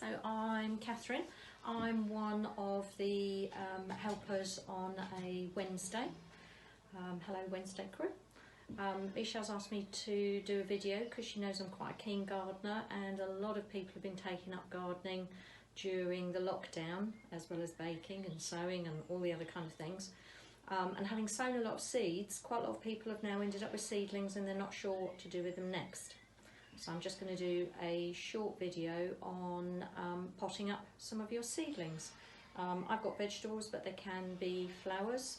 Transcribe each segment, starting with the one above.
So I'm Catherine. I'm one of the helpers on a Wednesday. Hello Wednesday crew. Isha's asked me to do a video because she knows I'm quite a keen gardener, and a lot of people have been taking up gardening during the lockdown, as well as baking and sewing and all the other kind of things. And having sown a lot of seeds, quite a lot of people have now ended up with seedlings and they're not sure what to do with them next. So I'm just going to do a short video on potting up some of your seedlings. I've got vegetables, but they can be flowers.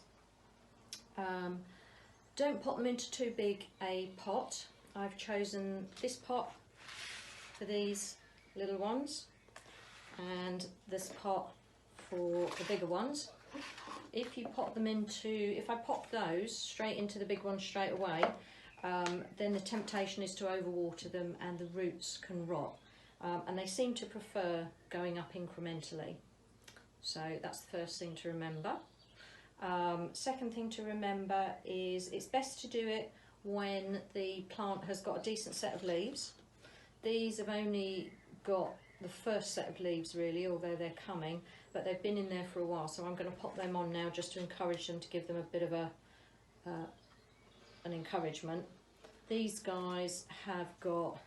Don't pot them into too big a pot. I've chosen this pot for these little ones and this pot for the bigger ones. If you pot them into, if I pop those straight into the big one straight away, then the temptation is to overwater them and the roots can rot. And they seem to prefer going up incrementally. So that's the first thing to remember. Second thing to remember is it's best to do it when the plant has got a decent set of leaves. These have only got the first set of leaves really, although they're coming, but they've been in there for a while, so I'm going to pop them on now just to encourage them, to give them a bit of an encouragement. These guys have got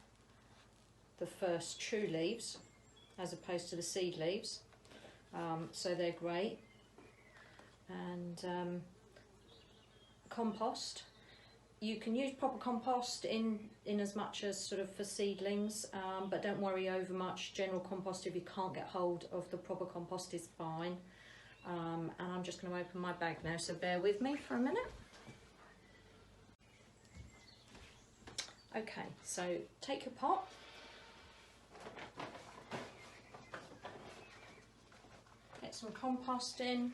the first true leaves as opposed to the seed leaves, so they're great. And compost, you can use proper compost in as much as sort of for seedlings, but don't worry over much. General compost, if you can't get hold of the proper compost, is fine. And I'm just going to open my bag now, so bear with me for a minute. Okay, so take your pot, get some compost in,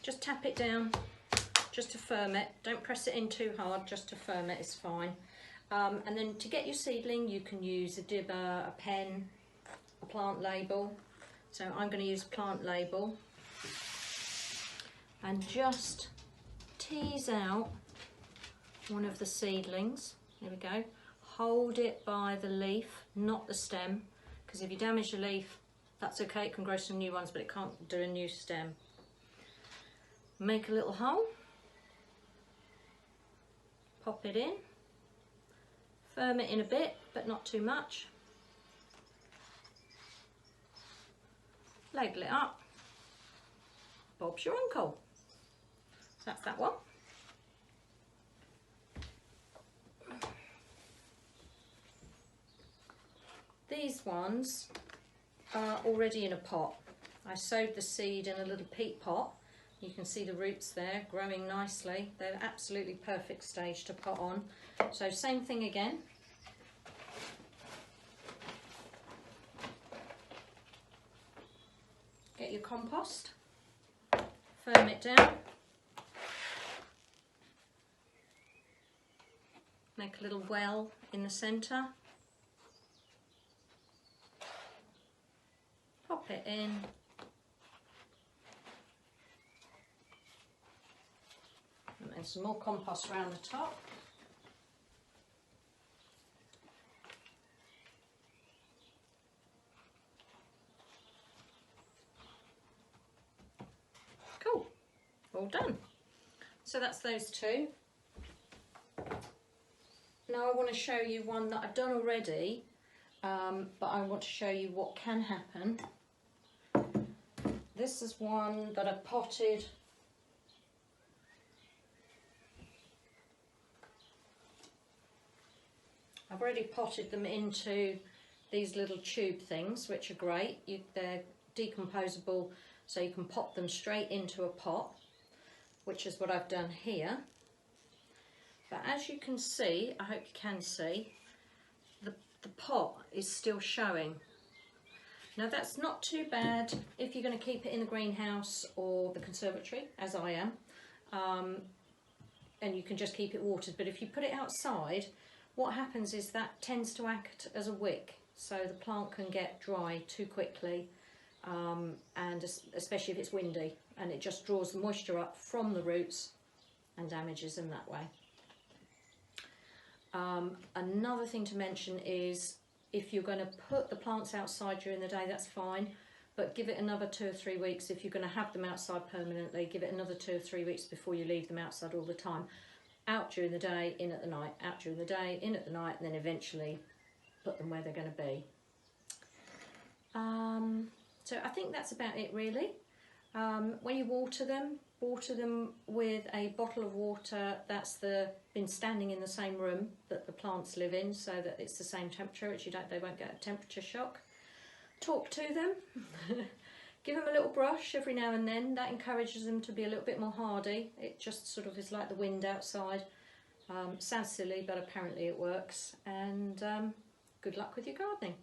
just tap it down just to firm it. Don't press it in too hard, just to firm it is fine. And then to get your seedling, you can use a dibber, a pen, a plant label. So I'm going to use plant label and just tease out one of the seedlings. There we go. Hold it by the leaf, not the stem, because if you damage the leaf, that's okay, it can grow some new ones, but it can't do a new stem. Make a little hole, pop it in, firm it in a bit, but not too much. Label it up. Bob's your uncle. So that's that one. These ones are already in a pot. I sowed the seed in a little peat pot. You can see the roots there growing nicely. They're absolutely perfect stage to pot on. So same thing again. Get your compost, firm it down. Make a little well in the centre. Pop it in. And then some more compost around the top. Cool, all done. So that's those two. Now I want to show you one that I've done already, but I want to show you what can happen. This is one that I potted. I've already potted them into these little tube things, which are great. They're decomposable, so you can pop them straight into a pot, which is what I've done here. But as you can see, I hope you can see, the pot is still showing. Now that's not too bad if you're going to keep it in the greenhouse or the conservatory, as I am, and you can just keep it watered. But if you put it outside, what happens is that tends to act as a wick, so the plant can get dry too quickly, and especially if it's windy, and it just draws the moisture up from the roots and damages them that way. Another thing to mention is if you're going to put the plants outside during the day, that's fine, but give it another 2 or 3 weeks. If you're going to have them outside permanently, give it another 2 or 3 weeks before you leave them outside all the time. Out during the day, in at the night, out during the day, in at the night, and then eventually put them where they're going to be. So I think that's about it really. When you water them with a bottle of water that's been standing in the same room that the plants live in, so that it's the same temperature, which they won't get a temperature shock. Talk to them. Give them a little brush every now and then. That encourages them to be a little bit more hardy. It just sort of is like the wind outside. Sounds silly, but apparently it works. And good luck with your gardening.